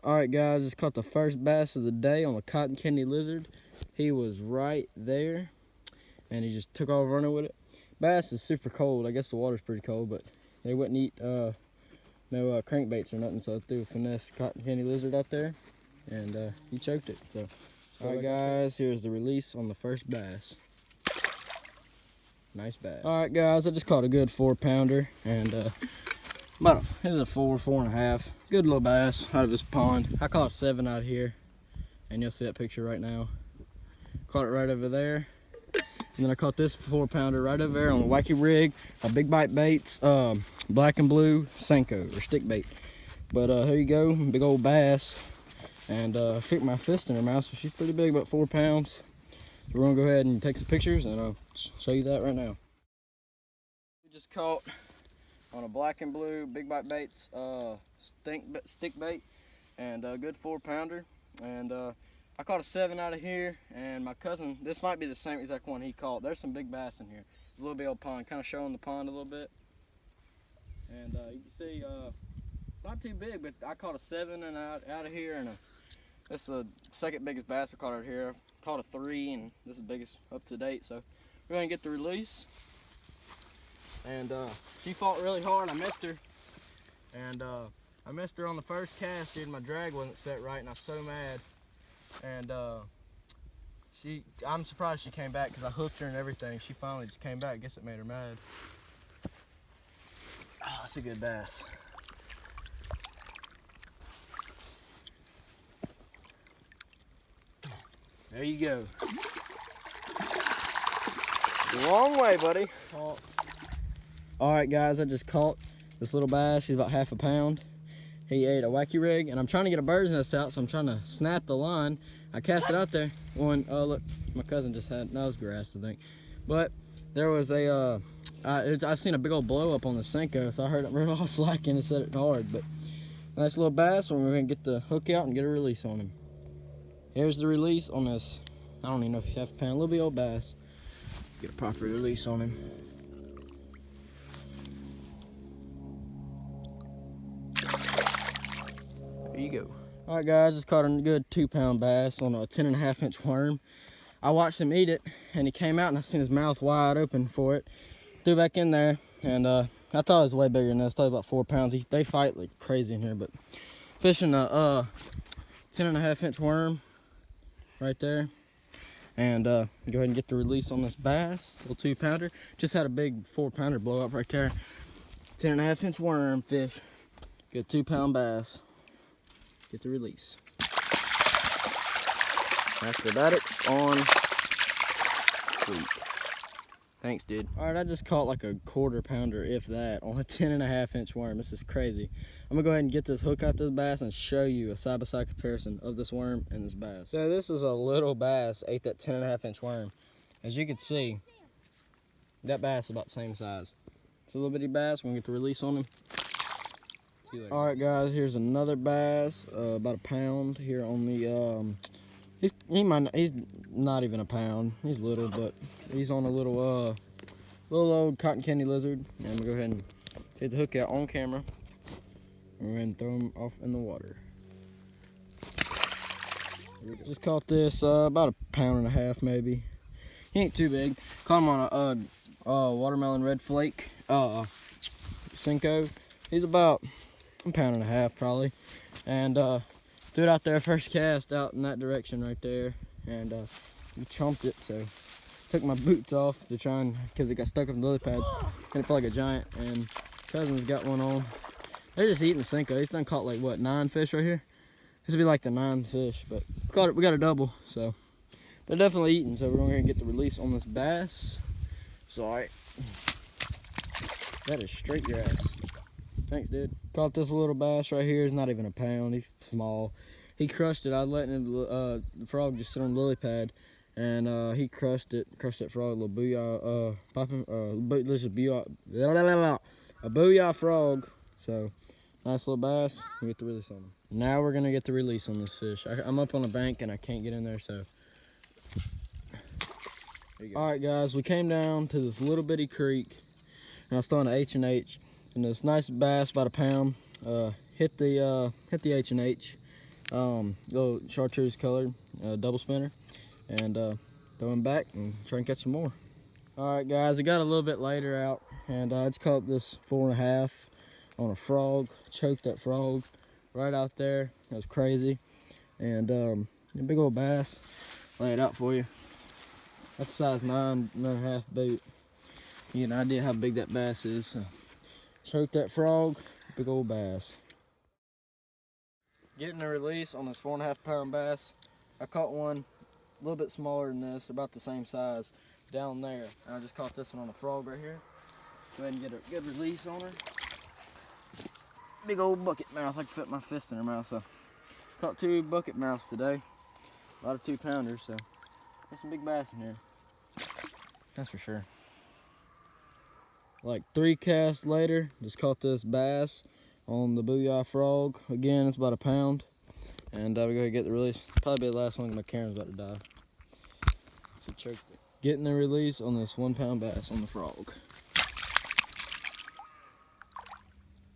Alright guys, just caught the first bass of the day on the cotton candy lizard. He was right there and he just took off running with it. Bass is super cold. I guess the water's pretty cold, but they wouldn't eat no crankbaits or nothing, so I threw a finesse cotton candy lizard out there and he choked it. So alright guys, here's the release on the first bass. Nice bass. Alright guys, I just caught a good 4-pounder and it was a 4.5. Good little bass out of this pond. I caught 7 out here, and you'll see that picture right now. Caught it right over there. And then I caught this 4-pounder right over there on the Wacky Rig, a Big Bite Baits, black and blue Senko or stick bait. But here you go, big old bass. And fit my fist in her mouth, so she's pretty big, about 4 pounds. So we're gonna go ahead and take some pictures, and I'll show you that right now. We just caught on a black and blue Big Bite Baits stick bait, and a good 4-pounder. And I caught a 7 out of here, and my cousin, this might be the same exact one he caught. There's some big bass in here. It's a little big old pond, kind of showing the pond a little bit. And you can see it's not too big, but I caught a 7 and out of here, and that's the second biggest bass I caught out here. I caught a 3, and this is the biggest up to date. So we're gonna get the release. And she fought really hard. I missed her, and I missed her on the first cast, dude. My drag wasn't set right, and I was so mad. And I'm surprised she came back, because I hooked her and everything. She finally just came back. I guess it made her mad. Oh, that's a good bass. There you go. The long way, buddy. Oh. All right, guys, I just caught this little bass. He's about 1/2 pound. He ate a Wacky Rig, and I'm trying to get a bird's nest out, so I'm trying to snap the line. I cast it out there. Oh look, my cousin just had nose grass, I think. But there was a, I seen a big old blow up on the Senko, so I heard it run off slacking and set it hard. But nice little bass, and we're gonna get the hook out and get a release on him. Here's the release on this. I don't even know if he's 1/2 pound, little bit old bass. Get a proper release on him. There you go. All right, guys, just caught a good 2-pound bass on a 10.5-inch worm. I watched him eat it, and he came out, and I seen his mouth wide open for it. Threw back in there, and I thought it was way bigger than this. I thought it was about 4 pounds. They fight like crazy in here, but fishing a 10.5-inch worm right there. And go ahead and get the release on this bass, little 2-pounder. Just had a big 4-pounder blow up right there. 10.5-inch worm fish. Good 2-pound bass. Get the release. Acrobatics on fleet. Thanks, dude. All right, I just caught like a 1/4 pounder, if that, on a 10.5-inch worm. This is crazy. I'm gonna go ahead and get this hook out this bass and show you a side-by-side comparison of this worm and this bass. So this is a little bass, ate that 10.5-inch worm. As you can see, that bass is about the same size. It's a little bitty bass. We're gonna get the release on him. All right, guys, here's another bass, about 1 pound here on the, he's not even 1 pound. He's little, but he's on a little old cotton candy lizard. And I'm gonna go ahead and take the hook out on camera. And we're gonna throw him off in the water. Just caught this about 1.5 pounds maybe. He ain't too big. Caught him on a watermelon red flake Senko. He's about 1.5 pounds probably, and threw it out there first cast out in that direction right there, and we chomped it. So took my boots off to try and, because it got stuck up in the lily pads, and it felt like a giant. And cousin's got one on. They're just eating the Senko. He's done caught like what, 9 fish right here. This would be like the 9th fish, but we got a double. So they're definitely eating. So we're gonna get the release on this bass. So all right, that is straight grass. Thanks, dude. Caught this little bass right here. He's not even 1 pound. He's small. He crushed it. I was letting the frog just sit on the lily pad, and he crushed it. Crushed that frog, a little booyah, this is a booyah frog. So nice little bass. We get the release on him. Now we're gonna get the release on this fish. I'm up on a bank and I can't get in there, so. All right, guys, we came down to this little bitty creek, and I was throwing an H&H. And this nice bass, about 1 pound, hit the H&H, Little chartreuse colored double spinner, and throw him back and try and catch some more. All right, guys, it got a little bit later out, and I just caught this 4.5 on a frog. Choked that frog right out there. That was crazy. And a big old bass. Lay it out for you. That's a size 9.5 boot. You get an idea how big that bass is. So, choked that frog, big old bass. Getting a release on this 4.5 pound bass. I caught one a little bit smaller than this, about the same size, down there. And I just caught this one on a frog right here. Go ahead and get a good release on her. Big old bucket mouth. I can put my fist in her mouth. So caught 2 bucket mouths today. A lot of 2-pounders. So there's some big bass in here. That's for sure. Like 3 casts later, just caught this bass on the Booyah Frog. Again, it's about a pound. And we're going to get the release. Probably be the last one, my camera's about to die. So choked it. Getting the release on this 1-pound bass on the frog.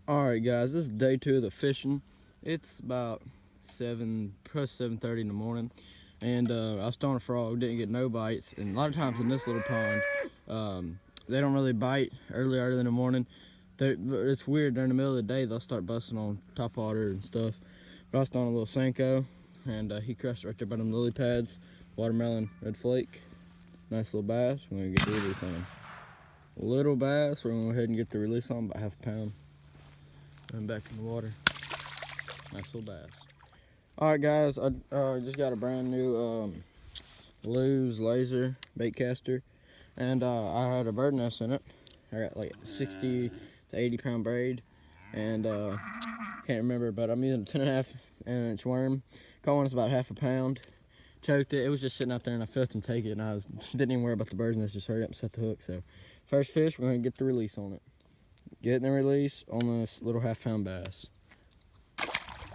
Alright guys, this is day 2 of the fishing. It's about 7:30 in the morning. And I was throwing a frog, didn't get no bites. And a lot of times in this little pond, they don't really bite early in the morning. It's weird, during the middle of the day, they'll start busting on top water and stuff. But I was throwing a little Senko, and he crushed right there by them lily pads. Watermelon red flake. Nice little bass. We're going to get the release on him. Little bass, we're going to go ahead and get the release on him, about 1/2 pound. And back in the water. Nice little bass. Alright guys, I just got a brand new Lew's laser bait caster. And I had a bird nest in it. I got like 60 to 80 pound braid. And can't remember, but I'm using a 10.5 inch worm. Caught one that's about 1/2 pound. Choked it. It was just sitting out there and I felt him take it, and I didn't even worry about the bird's nest, just hurry up and set the hook. So first fish, we're gonna get the release on it. Getting the release on this little 1/2 pound bass.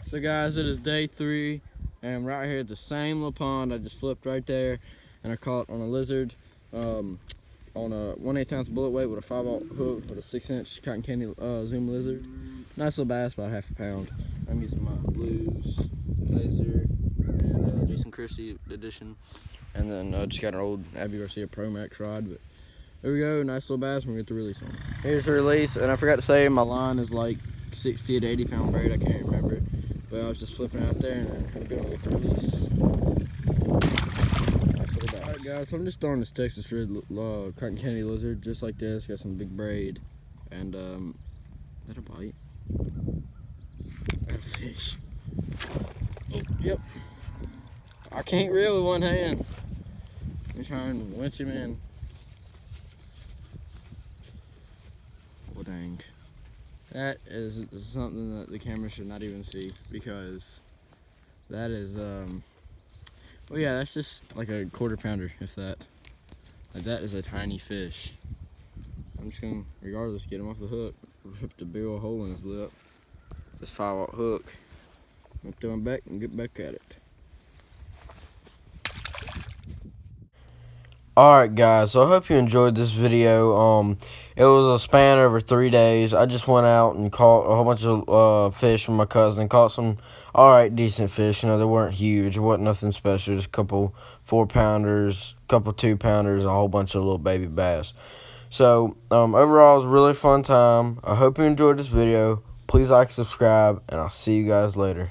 So guys, it is day 3, and right here at the same little pond, I just flipped right there, and I caught on a lizard, on a 1/8 ounce bullet weight with a 5/0 hook with a 6-inch cotton candy zoom lizard. Nice little bass, about 1/2 pound. I'm using my Lew's laser and Jason Christie edition, and then just got an old Abbey Garcia Pro Max rod. But there we go, nice little bass. We're gonna get the release on it. Here's the release, and I forgot to say my line is like 60 to 80 pound braid. I can't remember it, but I was just flipping out there, and we're gonna get the release. Alright guys, so I'm just throwing this Texas Red cotton candy lizard just like this. Got some big braid, and is that a bite? I got a fish. Oh, yep. I can't reel with one hand. I'm trying to winch him in. Oh dang. That is something that the camera should not even see, because that is well, yeah, that's just like a 1/4 pounder, if that. Like, that is a tiny fish. I'm just gonna, regardless, get him off the hook. Ripped a big old hole in his lip. This 5/0 hook. I'm gonna throw him back and get back at it. Alright guys, so I hope you enjoyed this video. It was a span over 3 days. I just went out and caught a whole bunch of fish with my cousin. Caught some alright decent fish. You know, they weren't huge. It wasn't nothing special. Just a couple 4-pounders, a couple 2-pounders, a whole bunch of little baby bass. So overall, it was a really fun time. I hope you enjoyed this video. Please like, subscribe, and I'll see you guys later.